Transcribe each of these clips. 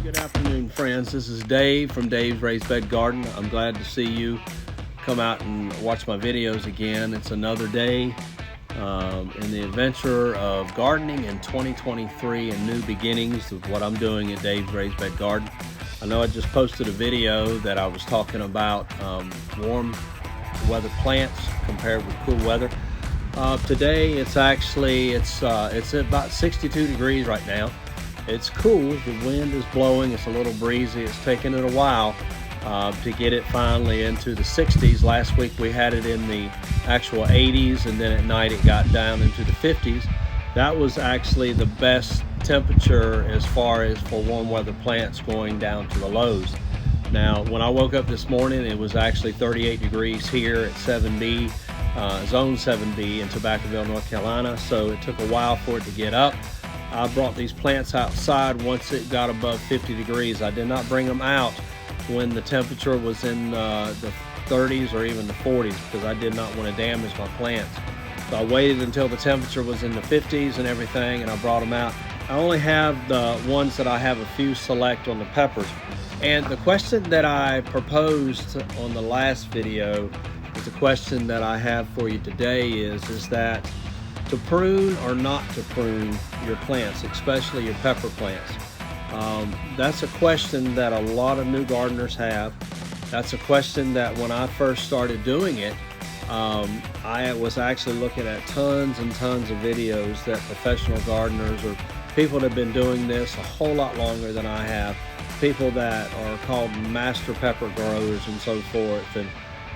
Good afternoon, friends. This is Dave from Dave's Raised Bed Garden. I'm glad to see you come out and watch my videos again. It's another day in the adventure of gardening in 2023 and new beginnings of what I'm doing at Dave's Raised Bed Garden. I know I just posted a video that I was talking about warm weather plants compared with cool weather. Today it's about 62 degrees right now. It's cool, the wind is blowing, it's a little breezy. It's taken it a while to get it finally into the 60s. Last week we had it in the actual 80s, and then at night it got down into the 50s. That was actually the best temperature as far as for warm weather plants going down to the lows. Now, when I woke up this morning, it was actually 38 degrees here at 7B, Zone 7B in Tobaccoville, North Carolina, so it took a while for it to get up. I brought these plants outside once it got above 50 degrees. I did not bring them out when the temperature was in the 30s or even the 40s because I did not want to damage my plants. So I waited until the temperature was in the 50s and everything, and I brought them out. I only have the ones that I have a few select on the peppers. And the question that I proposed on the last video is the question that I have for you today is that to prune or not to prune your plants, especially your pepper plants. That's a question that a lot of new gardeners have. That's a question that when I first started doing it, I was actually looking at tons and tons of videos that professional gardeners or people that have been doing this a whole lot longer than I have, people that are called master pepper growers and so forth,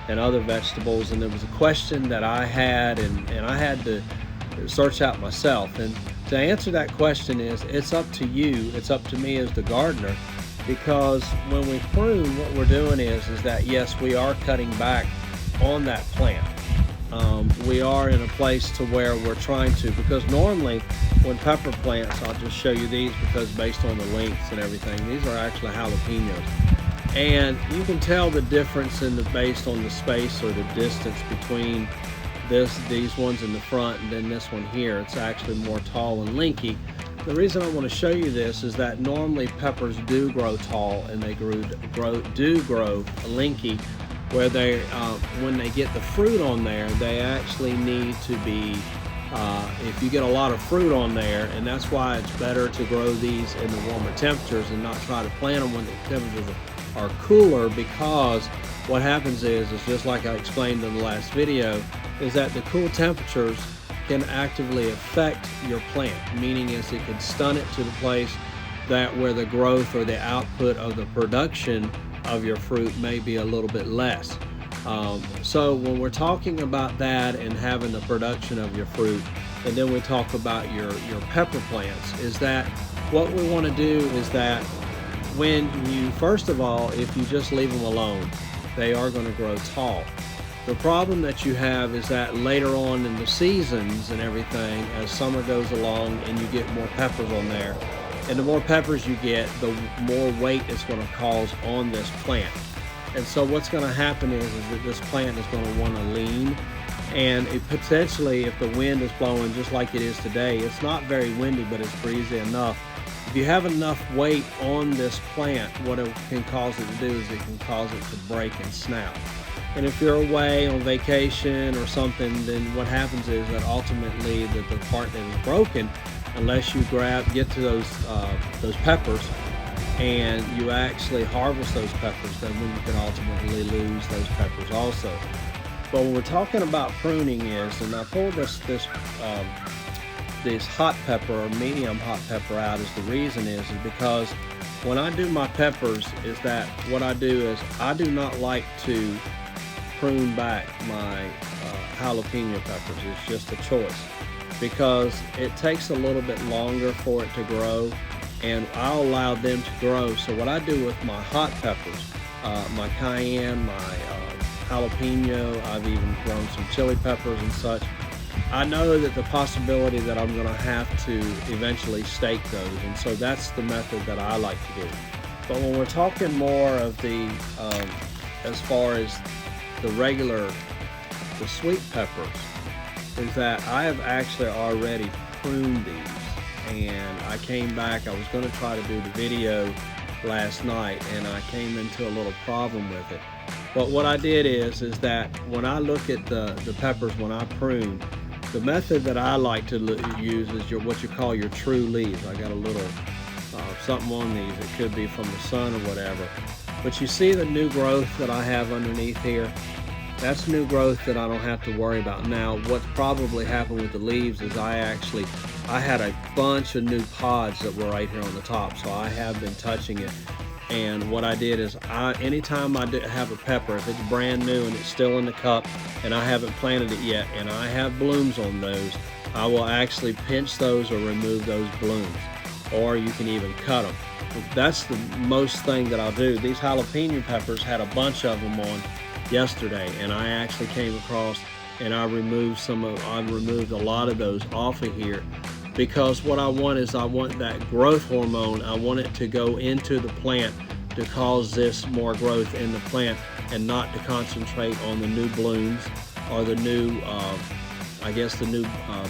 and other vegetables. And there was a question that I had, and I had to search out myself. And to answer that question is, it's up to you, it's up to me as the gardener, because when we prune, what we're doing is that yes, we are cutting back on that plant. We are in a place to where we're trying to, because normally when pepper plants, I'll just show you these because based on the lengths and everything, these are actually jalapenos. And you can tell the difference based on the space or the distance between these ones in the front and then this one here. It's actually more tall and lanky. The reason I want to show you this is that normally peppers do grow tall and they do grow lanky, where they when they get the fruit on there, they actually need to be if you get a lot of fruit on there, and that's why it's better to grow these in the warmer temperatures and not try to plant them when the temperatures are cooler, because what happens is just like I explained in the last video, is that the cool temperatures can actively affect your plant, meaning is it could stun it to the place that where the growth or the output of the production of your fruit may be a little bit less. So when we're talking about that and having the production of your fruit, and then we talk about your pepper plants, is that what we want to do is that when you, first of all, if you just leave them alone, they are going to grow tall. The problem that you have is that later on in the seasons and everything, as summer goes along and you get more peppers on there, and the more peppers you get, the more weight it's going to cause on this plant. And so what's going to happen is that this plant is going to want to lean, and it potentially, if the wind is blowing just like it is today, it's not very windy, but it's breezy enough. If you have enough weight on this plant, what it can cause it to do is it can cause it to break and snap. And if you're away on vacation or something, then what happens is that ultimately the part that is broken, unless you get to those peppers and you actually harvest those peppers, then when you can ultimately lose those peppers also. But when we're talking about pruning and I pulled this hot pepper or medium hot pepper out, is the reason is because when I do my peppers, is that what I do is I do not like to prune back my jalapeno peppers. It's just a choice because it takes a little bit longer for it to grow, and I'll allow them to grow. So what I do with my hot peppers, my cayenne, my jalapeno, I've even grown some chili peppers and such, I know that the possibility that I'm going to have to eventually stake those, and so that's the method that I like to do. But when we're talking more of the as far as the sweet peppers, is that I have actually already pruned these, and I came back, I was going to try to do the video last night, and I came into a little problem with it. But what I did is that when I look at the peppers when I prune, the method that I like to use is what you call your true leaves. I got a little something on these. It could be from the sun or whatever. But you see the new growth that I have underneath here? That's new growth that I don't have to worry about. Now, what's probably happened with the leaves is I had a bunch of new pods that were right here on the top, so I have been touching it. And what I did is, anytime I have a pepper, if it's brand new and it's still in the cup and I haven't planted it yet and I have blooms on those, I will actually pinch those or remove those blooms. Or you can even cut them. That's the most thing that I'll do. These jalapeno peppers had a bunch of them on yesterday, and I actually came across and I removed a lot of those off of here, because what I want is I want that growth hormone. I want it to go into the plant to cause this more growth in the plant, and not to concentrate on the new blooms or the new the new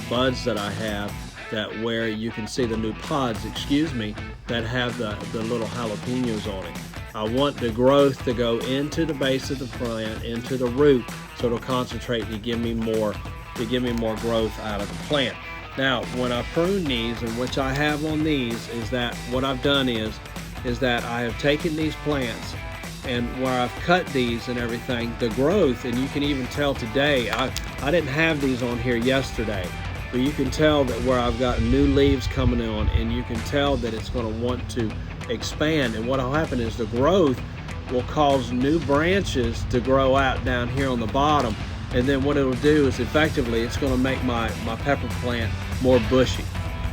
buds that I have, that where you can see the new pods, that have the little jalapenos on it. I want the growth to go into the base of the plant, into the root, so it'll concentrate to give me more growth out of the plant. Now, when I prune these, and which I have on these, is that what I've done is that I have taken these plants, and where I've cut these and everything, the growth, and you can even tell today, I didn't have these on here yesterday, but you can tell that where I've got new leaves coming on, and you can tell that it's going to want to expand. And what will happen is the growth will cause new branches to grow out down here on the bottom, and then what it'll do is effectively it's going to make my pepper plant more bushy.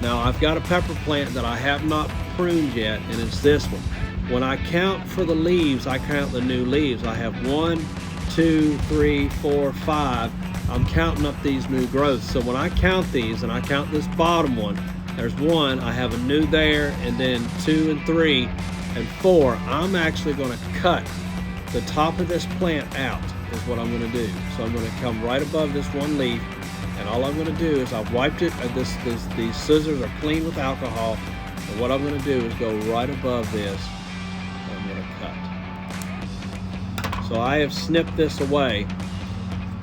Now, I've got a pepper plant that I have not pruned yet, and it's this one. When I count for the leaves, I count the new leaves. I have 1, 2, 3, 4, 5. I'm counting up these new growths. So when I count these, and I count this bottom one, there's 1, I have a new there, and then 2 and 3 and 4. I'm actually going to cut the top of this plant out, is what I'm going to do. So I'm going to come right above this one leaf, and all I'm going to do is I've wiped it. These scissors are clean with alcohol, and what I'm going to do is go right above this. I'm going to cut. So I have snipped this away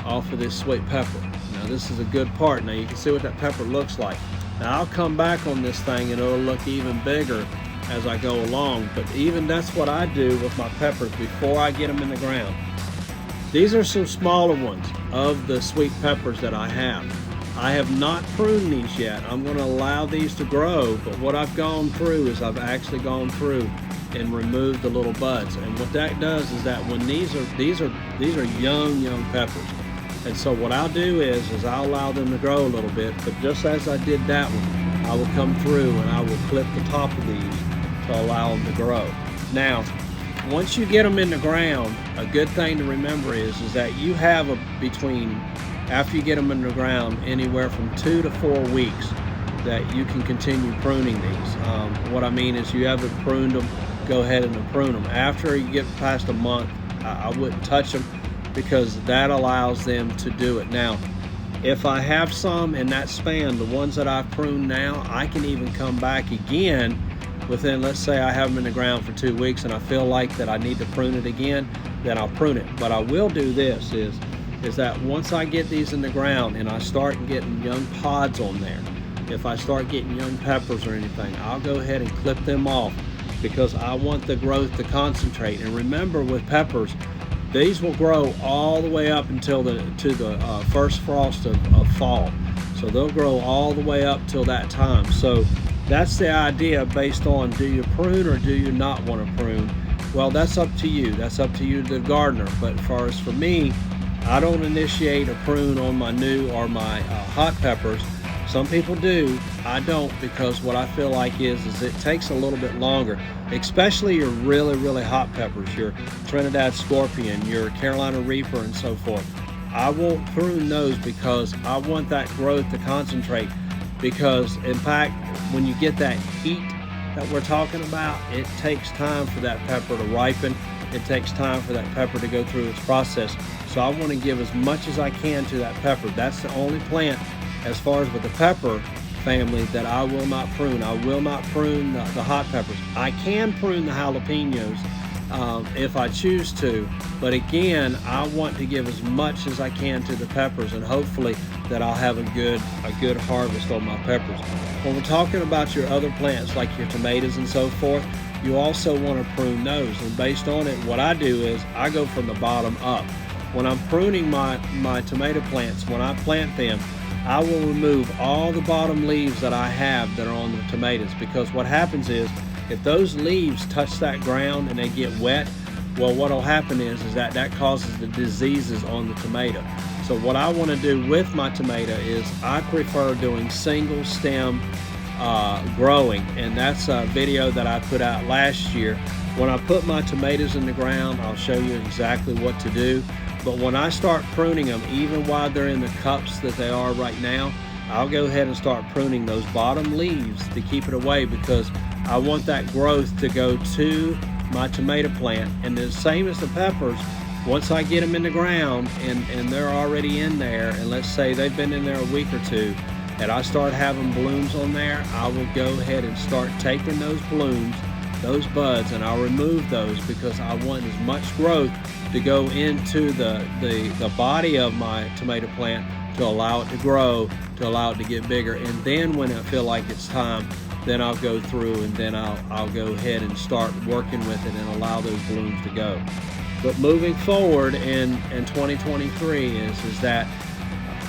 off of this sweet pepper. Now this is a good part. Now you can see what that pepper looks like. Now I'll come back on this thing and it'll look even bigger as I go along, but even that's what I do with my peppers before I get them in the ground. These are some smaller ones of the sweet peppers that I have. I have not pruned these yet. I'm going to allow these to grow, but what I've gone through is I've actually gone through and removed the little buds. And what that does is that when these are young peppers. And so what I'll do is I'll allow them to grow a little bit, but just as I did that one, I will come through and I will clip the top of these to allow them to grow. Now, once you get them in the ground, a good thing to remember is that you have after you get them in the ground, anywhere from 2 to 4 weeks that you can continue pruning these. What I mean is, you haven't pruned them, go ahead and prune them. After you get past a month, I wouldn't touch them, because that allows them to do it. Now, if I have some in that span, the ones that I've pruned now, I can even come back again within, let's say I have them in the ground for 2 weeks and I feel like that I need to prune it again, then I'll prune it. But I will do this is that once I get these in the ground and I start getting young pods on there, if I start getting young peppers or anything, I'll go ahead and clip them off, because I want the growth to concentrate. And remember, with peppers, these will grow all the way up until the first frost of fall. So they'll grow all the way up till that time. So that's the idea, based on, do you prune or do you not want to prune? Well, that's up to you. That's up to you, the gardener. But as far as for me, I don't initiate a prune on my new or my hot peppers. Some people do. I don't, because what I feel like is it takes a little bit longer, especially your really hot peppers, your Trinidad Scorpion, your Carolina Reaper, and so forth. I won't prune those because I want that growth to concentrate, because in fact, when you get that heat that we're talking about, it takes time for that pepper to ripen. It takes time for that pepper to go through its process. So I want to give as much as I can to that pepper. That's the only plant, as far as with the pepper, family that I will not prune. I will not prune the hot peppers. I can prune the jalapenos if I choose to, but again, I want to give as much as I can to the peppers, and hopefully that I'll have a good harvest on my peppers. When we're talking about your other plants like your tomatoes and so forth, you also want to prune those, and based on it, what I do is I go from the bottom up. When I'm pruning my tomato plants, when I plant them, I will remove all the bottom leaves that I have that are on the tomatoes, because what happens is if those leaves touch that ground and they get wet, well, what will happen is that causes the diseases on the tomato. So what I want to do with my tomato is I prefer doing single stem growing, and that's a video that I put out last year. When I put my tomatoes in the ground, I'll show you exactly what to do. But when I start pruning them, even while they're in the cups that they are right now, I'll go ahead and start pruning those bottom leaves to keep it away, because I want that growth to go to my tomato plant. And the same as the peppers, once I get them in the ground and they're already in there, and let's say they've been in there a week or two, and I start having blooms on there, I will go ahead and start taking those blooms, those buds, and I'll remove those, because I want as much growth to go into the body of my tomato plant to allow it to grow, to allow it to get bigger. And then when I feel like it's time, then I'll go through and then I'll go ahead and start working with it and allow those blooms to go. But moving forward in 2023 is that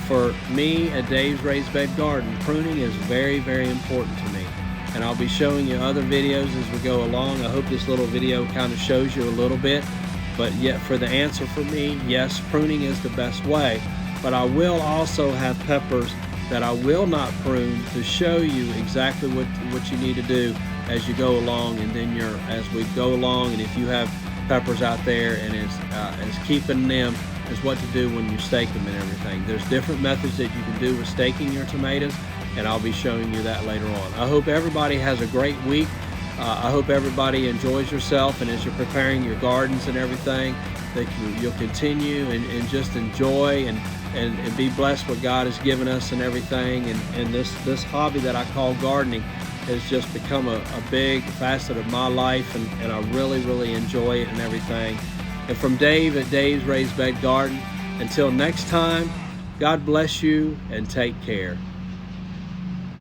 for me at Dave's Raised Bed Garden, pruning is very, very important to me. And I'll be showing you other videos as we go along. I hope this little video kind of shows you a little bit. But yet for the answer for me, yes, pruning is the best way. But I will also have peppers that I will not prune to show you exactly what you need to do as you go along. And then as we go along, and if you have peppers out there and as keeping them is what to do when you stake them and everything. There's different methods that you can do with staking your tomatoes, and I'll be showing you that later on. I hope everybody has a great week. I hope everybody enjoys yourself, and as you're preparing your gardens and everything, that you'll continue and just enjoy and be blessed what God has given us and everything. And this hobby that I call gardening has just become a big facet of my life, and I really, really enjoy it and everything. And from Dave at Dave's Raised Bed Garden, until next time, God bless you and take care.